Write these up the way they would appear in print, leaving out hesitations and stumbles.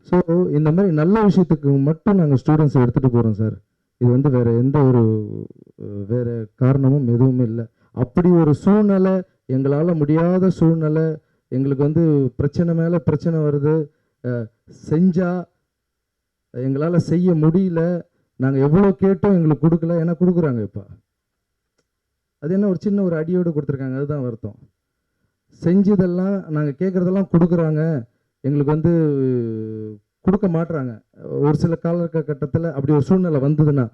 So இந்த மாதிரி நல்ல விஷயத்துக்கு மட்டும் நாங்கள் ஸ்டூடெண்ட்ஸ் எடுத்துகிட்டு போகிறோம் சார். இது வந்து வேறு எந்த ஒரு வேறு காரணமும் எதுவுமே இல்லை. அப்படி ஒரு சூழ்நிலை, எங்களால் முடியாத சூழ்நிலை, எங்களுக்கு வந்து பிரச்சனை மேலே பிரச்சனை வருது, செஞ்சால் எங்களால் செய்ய முடியல, நாங்கள் எவ்வளோ கேட்டோம் எங்களுக்கு கொடுக்கல, ஏன்னா கொடுக்குறாங்க இப்போ. அது என்ன ஒரு சின்ன ஒரு அடியோடு கொடுத்துருக்காங்க, அதுதான் வருத்தம். செஞ்சதெல்லாம் நாங்கள் கேட்குறதெல்லாம் கொடுக்குறாங்க, எங்களுக்கு வந்து கொடுக்க மாட்டுறாங்க. ஒரு சில காலகட்டத்தில் அப்படி ஒரு சூழ்நிலை வந்ததுன்னா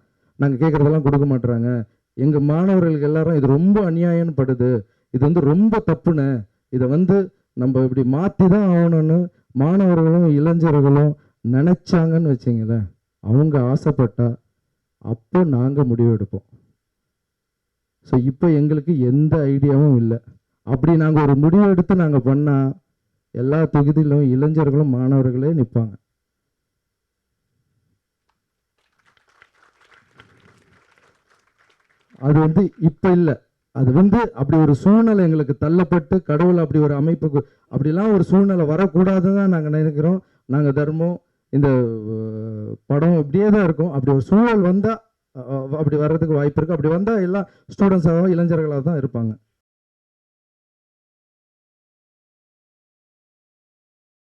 நாங்கள் கேட்குறதெல்லாம் கொடுக்க மாட்டுறாங்க. எங்கள் மாணவர்களுக்கு எல்லாரும் இது ரொம்ப அநியாயம்னு படுது, இது வந்து ரொம்ப தப்புன்னு, இதை வந்து நம்ம இப்படி மாற்றி தான் ஆகணும்னு மாணவர்களும் இளைஞர்களும் நினச்சாங்கன்னு வச்சிங்களேன், அவங்க ஆசைப்பட்டா அப்போ நாங்கள் முடிவெடுப்போம். ஸோ இப்போ எங்களுக்கு எந்த ஐடியாவும் இல்லை. அப்படி நாங்கள் ஒரு முடிவு எடுத்து நாங்கள் பண்ணால் எல்லா தொகுதியிலும் இளைஞர்களும் மாணவர்களே நிற்பாங்க. அது வந்து இப்போ இல்லை, அது வந்து அப்படி ஒரு சூழ்நிலை எங்களுக்கு தள்ளப்பட்டு கடவுள் அப்படி ஒரு அமைப்புக்கு அப்படிலாம் ஒரு சூழ்நிலை வரக்கூடாதுன்னு தான் நாங்கள் நினைக்கிறோம். நாங்கள் தர்மம் இந்த படம் இப்படியே தான் இருக்கும். அப்படி ஒரு சூழல் வந்தால் அப்படி வர்றதுக்கு வாய்ப்பு இருக்குது. அப்படி வந்தால் எல்லாம் ஸ்டூடெண்ட்ஸாக இளைஞர்களாக தான் இருப்பாங்க.